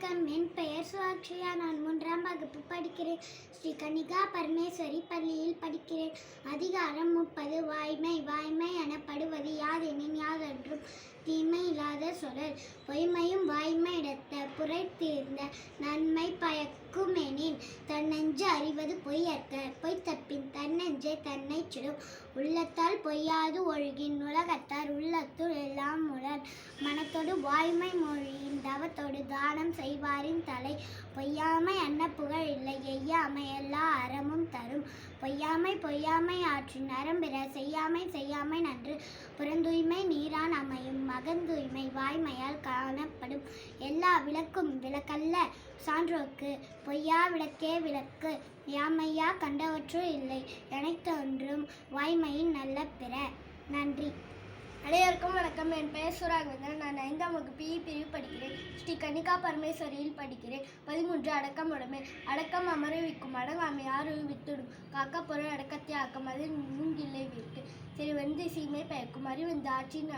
வணக்கம். என் பெயர் சுவாக்ஷயா. நான் 3ஆம் வகுப்பு படிக்கிறேன். ஸ்ரீ கன்னிகா பரமேஸ்வரி பள்ளியில் படிக்கிறேன். அதிகாரம் 30. வாய்மை. வாய்மை எனப்படுவது யாதெனின் யாதொன்றும் தீமை இல்லாத சொல்லல். பொய்மையும் வாய்மை இடத்த புரை தீர்ந்த நன்மை பயக்குமெனின் தன்னெஞ்சு அறிவது பொய்யற்க. பொய் தப்பின் தன்னெஞ்சே தன்னை சுடும். உள்ளத்தால் பொய்யாது ஒழுகின் உலகத்தார் உள்ளத்துள் எல்லாம் உளன். மனத்தோடு வாய்மை மொழியின் தவத்தோடு தானம் செய்வாரின் தலை. பொய்யாமை அன்ன புகழ் இல்லை. எய்யாமை எல்லா அறமும் தரும். பொய்யாமை ஆற்றின் அறம்பிற செய்யாமை செய்யாமை நன்று. புறந்தூய்மை நீரான் அமையும். மகந்தூய்மை வாய்மையால் காணப்படும். எல்லா விளக்கும் விளக்கல்ல சான்றோர்க்கு. பொய்யா விளக்கே விளக்கு. யாமையா கண்டவற்றுள் இல்லை. அனைத்தொன்றும் வாய்மையின் நல்ல பிற. நன்றி. அனைவருக்கும் வணக்கம். என் பெயர் சுராகவேந்தன். நான் 5ஆம் வகுப்பு பிரிவு படிக்கிறேன். ஸ்ரீ கன்னிகா பரமேஸ்வரியில் படிக்கிறேன். 13 அடக்கம் உடைமை. அடக்கம் அமரவிக்கும். அடங்காமை யாரு வித்துடும். காக்க பொருள் அடக்கத்தை ஆக்கம். அதில் மூங்கில்லை வீட்டு சிறுவந்து சீமை பயக்கும். அறிவந்து ஆட்சியின்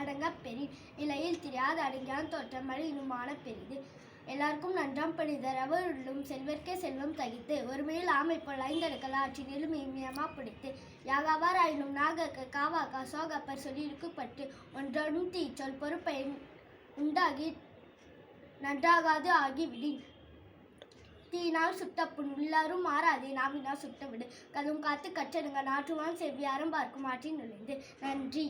அடங்க பெரின். நிலையில் தெரியாத அடங்கியான் தோற்றம் இன்னுமான பெரிது. எல்லாருக்கும் நன்றாம் படிதர் அவருள்ளும் செல்வர்க்கே செல்வம் தகித்து. ஒருமையில் ஆமை போல் 5 அடுக்கல் ஆற்றின் எலுமியமா பிடித்து. யாகாவார் ஆயினும் நாகக்க காவாக்கா சோகப்பர் சொல்லியிருக்கப்பட்டு. ஒன்றொடும் தீச்சொல் பொறுப்பயன் உண்டாகி நன்றாகாது ஆகிவிடின். தீயினால் சுட்டப்புண் உள்ளாரும் மாறாதே நாவினால் சுட்டவிடு. கதும் காத்து கற்றடுங்க நாற்றுவான் செவ்வி அறம் பார்க்கும் ஆற்றின் நுழைந்து. நன்றி.